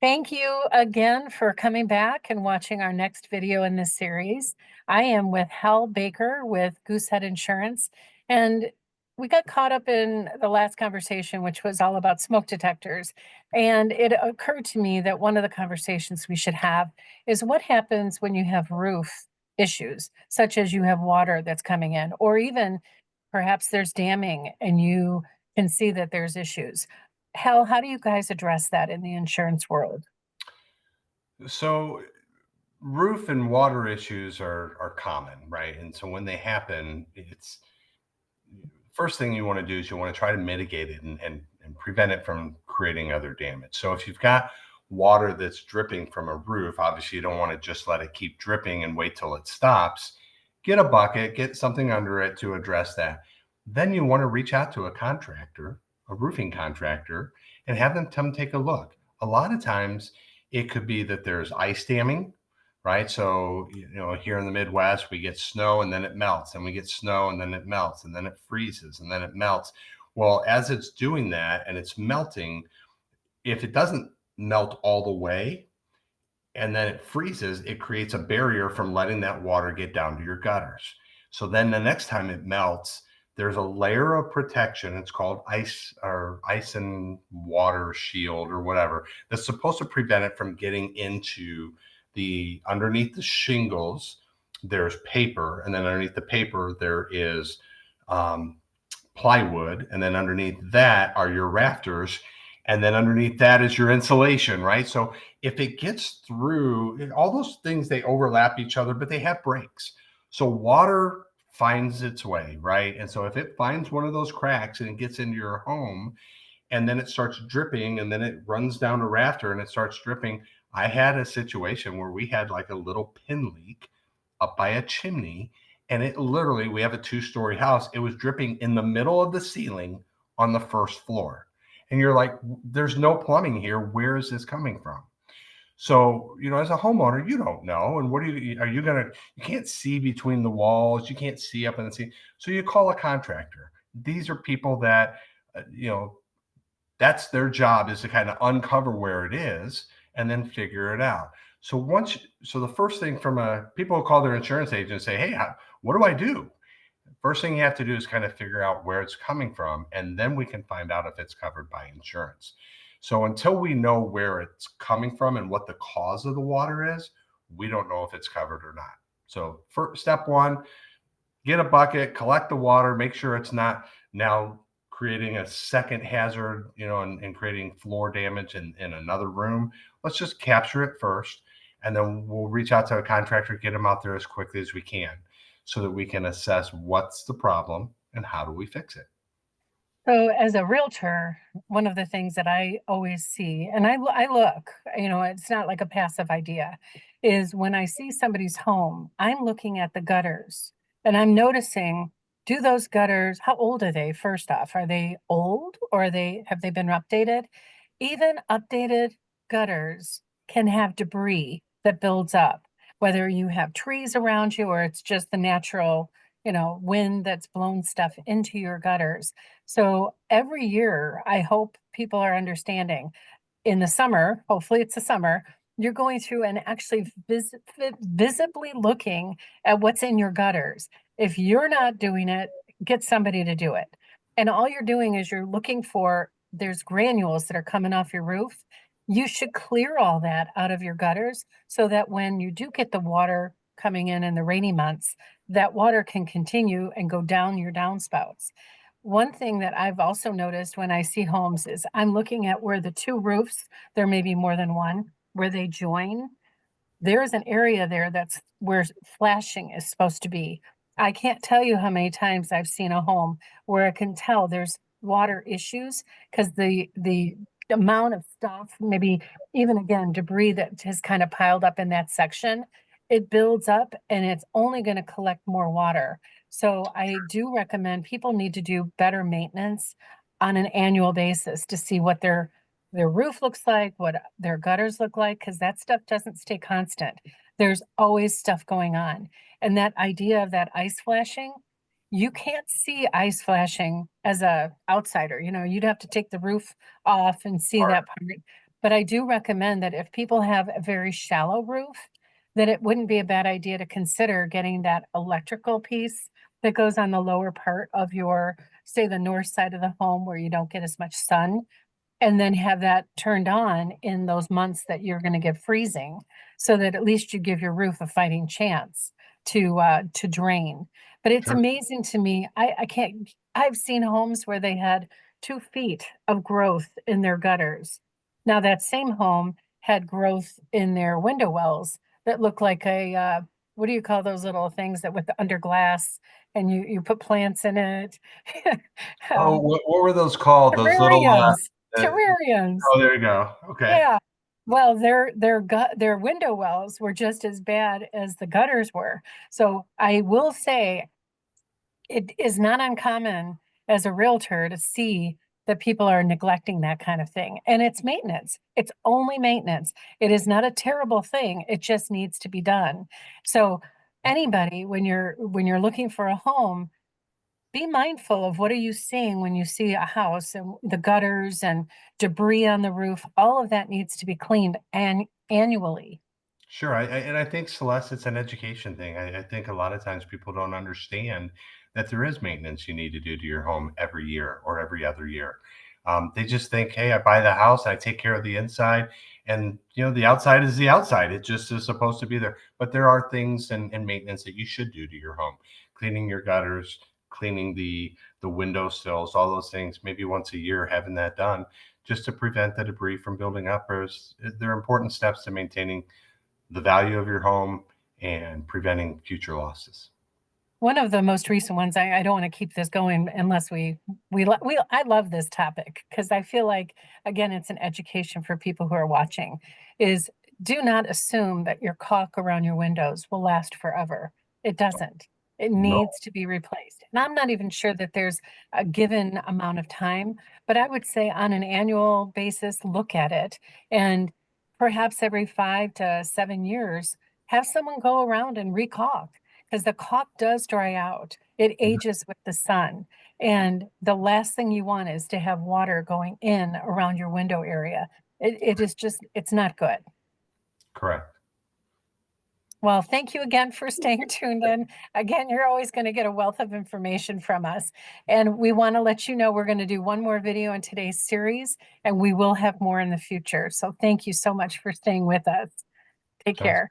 Thank you again for coming back and watching our next video in this series. I am with Hal Baker with Goosehead Insurance, and we got caught up in the last conversation, which was all about smoke detectors. And it occurred to me that one of the conversations we should have is what happens when you have roof issues, such as you have water that's coming in, or even perhaps there's damming and you can see that there's issues. Hal, how do you guys address that in the insurance world? So roof and water issues are common, right? And so when they happen, it's first thing you want to do is you want to try to mitigate it and prevent it from creating other damage. So if you've got water that's dripping from a roof, obviously you don't want to just let it keep dripping and wait till it stops. Get a bucket, get something under it to address that. Then you want to reach out to a contractor, a roofing contractor, and have them come take a look. A lot of times it could be that there's ice damming, right? So, here in the Midwest, we get snow and then it melts, and we get snow and then it melts, and then it freezes and then it melts. Well, as it's doing that and it's melting, if it doesn't melt all the way and then it freezes, it creates a barrier from letting that water get down to your gutters. So then the next time it melts, there's a layer of protection. It's called ice and water shield or whatever that's supposed to prevent it from getting into the underneath the shingles. There's paper, and then underneath the paper there is um, plywood, and then underneath that are your rafters, and then underneath that is your insulation, right? So if it gets through all those things, they overlap each other, but they have breaks. So water finds its way, right? And so if it finds one of those cracks and it gets into your home, and then it starts dripping, and then it runs down a rafter and it starts dripping. I had a situation where we had like a little pin leak up by a chimney, and it literally, we have a two-story house, it was dripping in the middle of the ceiling on the first floor. And you're like, there's no plumbing here, where is this coming from? So, as a homeowner, you don't know. And what are you gonna, you can't see between the walls, you can't see up in the ceiling. So you call a contractor. These are people that uh, you know that's their job, is to kind of uncover where it is and then figure it out. So the first thing, from a people who call their insurance agent and say, hey, what do I do? First thing you have to do is kind of figure out where it's coming from, and then we can find out if it's covered by insurance. So until we know where it's coming from and what the cause of the water is, we don't know if it's covered or not. So for step one, get a bucket, collect the water, make sure it's not now creating a second hazard, and creating floor damage in another room. Let's just capture it first, and then we'll reach out to a contractor, get them out there as quickly as we can so that we can assess what's the problem and how do we fix it. So, as a realtor, one of the things that I always see, and I look, it's not like a passive idea, is when I see somebody's home, I'm looking at the gutters and I'm noticing, do those gutters, how old are they? First off, are they old, or have they been updated? Even updated gutters can have debris that builds up, whether you have trees around you or it's just the natural, wind that's blown stuff into your gutters. So every year, I hope people are understanding, in the summer, hopefully it's the summer, you're going through and actually visibly looking at what's in your gutters. If you're not doing it, get somebody to do it. And all you're doing is you're looking for, there's granules that are coming off your roof. You should clear all that out of your gutters so that when you do get the water coming in the rainy months, that water can continue and go down your downspouts. One thing that I've also noticed when I see homes is I'm looking at where the two roofs, there may be more than one, where they join. There is an area there that's where flashing is supposed to be. I can't tell you how many times I've seen a home where I can tell there's water issues because the amount of stuff, maybe even again debris that has kind of piled up in that section, it builds up and it's only going to collect more water. So I do recommend people need to do better maintenance on an annual basis to see what their roof looks like, what their gutters look like, because that stuff doesn't stay constant. There's always stuff going on. And that idea of that ice flashing, you can't see ice flashing as a outsider. You'd have to take the roof off and see that part. But I do recommend that if people have a very shallow roof, that it wouldn't be a bad idea to consider getting that electrical piece that goes on the lower part of your, say, the north side of the home where you don't get as much sun, and then have that turned on in those months that you're going to get freezing, so that at least you give your roof a fighting chance to drain. But it's Sure. amazing to me. I can't, I've seen homes where they had 2 feet of growth in their gutters. Now that same home had growth in their window wells that looked like a what do you call those little things that with the under glass, and you put plants in it? Oh, um, what were those called? Those little, Terrariums, uh, terrariums. oh, there you go. Okay. Yeah. Well, their window wells were just as bad as the gutters were. So I will say it is not uncommon as a realtor to see that people are neglecting that kind of thing. And it's maintenance. It's only maintenance. It is not a terrible thing. It just needs to be done. So anybody, when you're looking for a home, be mindful of what are you seeing when you see a house, and the gutters and debris on the roof. All of that needs to be cleaned and annually. Sure. And I think, Celeste, it's an education thing. I think a lot of times people don't understand that there is maintenance you need to do to your home every year or every other year. They just think, hey, I buy the house, I take care of the inside, and the outside is the outside. It just is supposed to be there. But there are things and maintenance that you should do to your home, cleaning your gutters, cleaning the window sills, all those things. Maybe once a year, having that done, just to prevent the debris from building up. There are important steps to maintaining the value of your home and preventing future losses. One of the most recent ones, I don't want to keep this going unless I love this topic because I feel like, again, it's an education for people who are watching, is do not assume that your caulk around your windows will last forever. It doesn't. It No, needs to be replaced. And I'm not even sure that there's a given amount of time, but I would say on an annual basis, look at it, and perhaps every 5 to 7 years, have someone go around and recaulk, because the caulk does dry out. It ages with the sun. And the last thing you want is to have water going in around your window area. It is just, it's not good. correct. Well, thank you again for staying tuned in. Again, you're always going to get a wealth of information from us. And we want to let you know we're going to do one more video in today's series, and we will have more in the future. So thank you so much for staying with us. Take Sounds care.